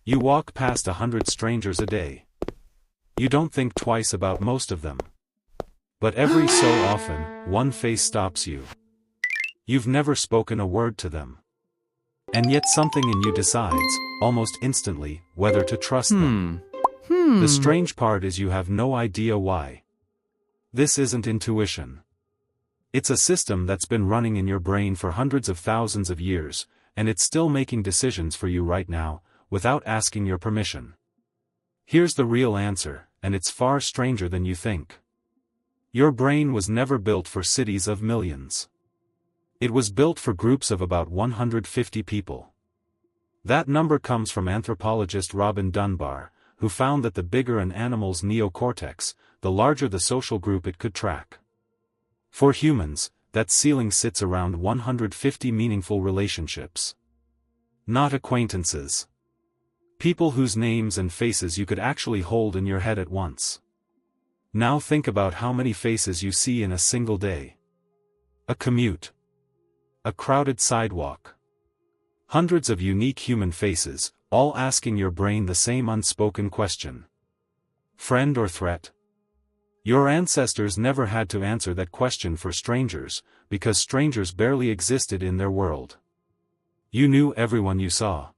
You walk past 100 strangers a day. You don't think twice about most of them. But every so often, one face stops you. You've never spoken a word to them. And yet something in you decides, almost instantly, whether to trust them. The strange part is you have no idea why. This isn't intuition. It's a system that's been running in your brain for hundreds of thousands of years, and it's still making decisions for you right now, without asking your permission. Here's the real answer, and it's far stranger than you think. Your brain was never built for cities of millions. It was built for groups of about 150 people. That number comes from anthropologist Robin Dunbar, who found that the bigger an animal's neocortex, the larger the social group it could track. For humans, that ceiling sits around 150 meaningful relationships. Not acquaintances. People whose names and faces you could actually hold in your head at once. Now think about how many faces you see in a single day. A commute. A crowded sidewalk. Hundreds of unique human faces, all asking your brain the same unspoken question. Friend or threat? Your ancestors never had to answer that question for strangers, because strangers barely existed in their world. You knew everyone you saw.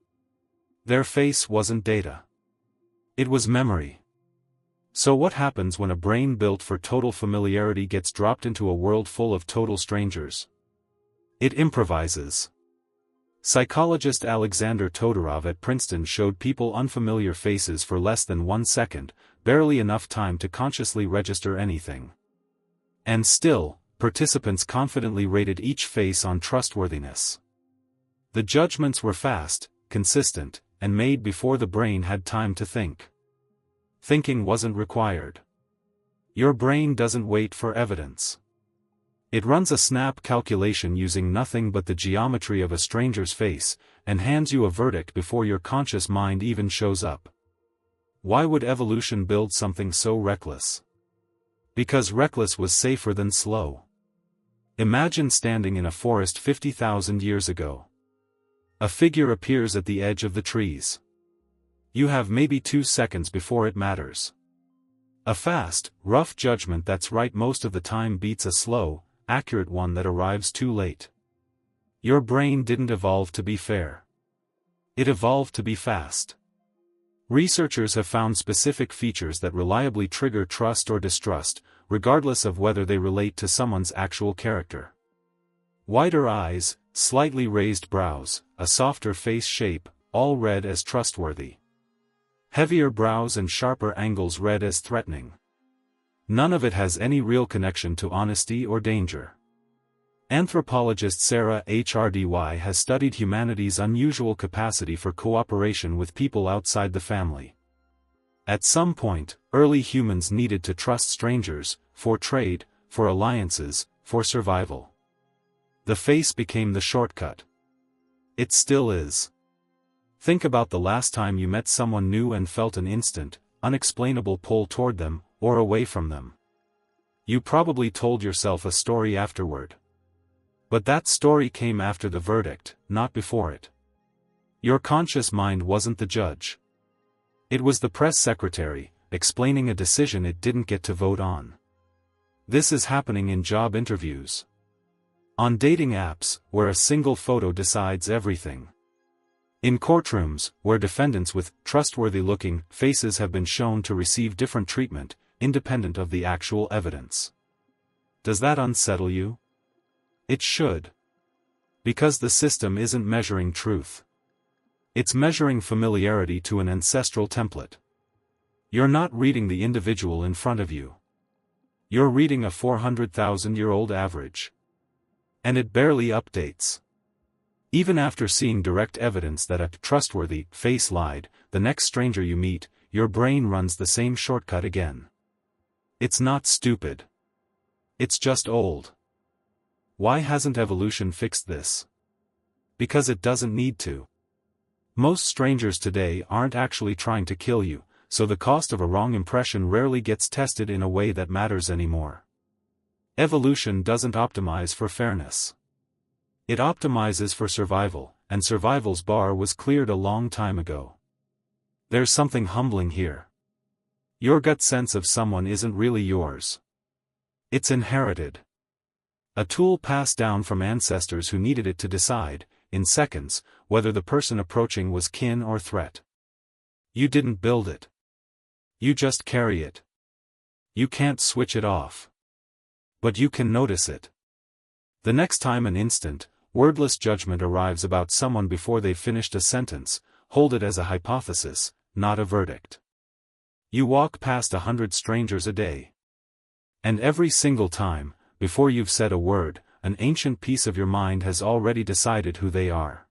Their face wasn't data. It was memory. So what happens when a brain built for total familiarity gets dropped into a world full of total strangers? It improvises. Psychologist Alexander Todorov at Princeton showed people unfamiliar faces for less than 1 second, barely enough time to consciously register anything. And still, participants confidently rated each face on trustworthiness. The judgments were fast, consistent, and made before the brain had time to think. Thinking wasn't required. Your brain doesn't wait for evidence. It runs a snap calculation using nothing but the geometry of a stranger's face, and hands you a verdict before your conscious mind even shows up. Why would evolution build something so reckless? Because reckless was safer than slow. Imagine standing in a forest 50,000 years ago. A figure appears at the edge of the trees. You have maybe 2 seconds before it matters. A fast, rough judgment that's right most of the time beats a slow, accurate one that arrives too late. Your brain didn't evolve to be fair. It evolved to be fast. Researchers have found specific features that reliably trigger trust or distrust, regardless of whether they relate to someone's actual character. Wider eyes, slightly raised brows, a softer face shape, all read as trustworthy. Heavier brows and sharper angles read as threatening. None of it has any real connection to honesty or danger. Anthropologist Sarah Hrdy has studied humanity's unusual capacity for cooperation with people outside the family. At some point, early humans needed to trust strangers, for trade, for alliances, for survival. The face became the shortcut. It still is. Think about the last time you met someone new and felt an instant, unexplainable pull toward them, or away from them. You probably told yourself a story afterward. But that story came after the verdict, not before it. Your conscious mind wasn't the judge. It was the press secretary, explaining a decision it didn't get to vote on. This is happening in job interviews. On dating apps, where a single photo decides everything. In courtrooms, where defendants with trustworthy-looking faces have been shown to receive different treatment, independent of the actual evidence. Does that unsettle you? It should. Because the system isn't measuring truth. It's measuring familiarity to an ancestral template. You're not reading the individual in front of you. You're reading a 400,000-year-old average. And it barely updates. Even after seeing direct evidence that a trustworthy face lied, the next stranger you meet, your brain runs the same shortcut again. It's not stupid. It's just old. Why hasn't evolution fixed this? Because it doesn't need to. Most strangers today aren't actually trying to kill you, so the cost of a wrong impression rarely gets tested in a way that matters anymore. Evolution doesn't optimize for fairness. It optimizes for survival, and survival's bar was cleared a long time ago. There's something humbling here. Your gut sense of someone isn't really yours. It's inherited. A tool passed down from ancestors who needed it to decide, in seconds, whether the person approaching was kin or threat. You didn't build it. You just carry it. You can't switch it off. But you can notice it. The next time an instant, wordless judgment arrives about someone before they've finished a sentence, hold it as a hypothesis, not a verdict. You walk past 100 strangers a day. And every single time, before you've said a word, an ancient piece of your mind has already decided who they are.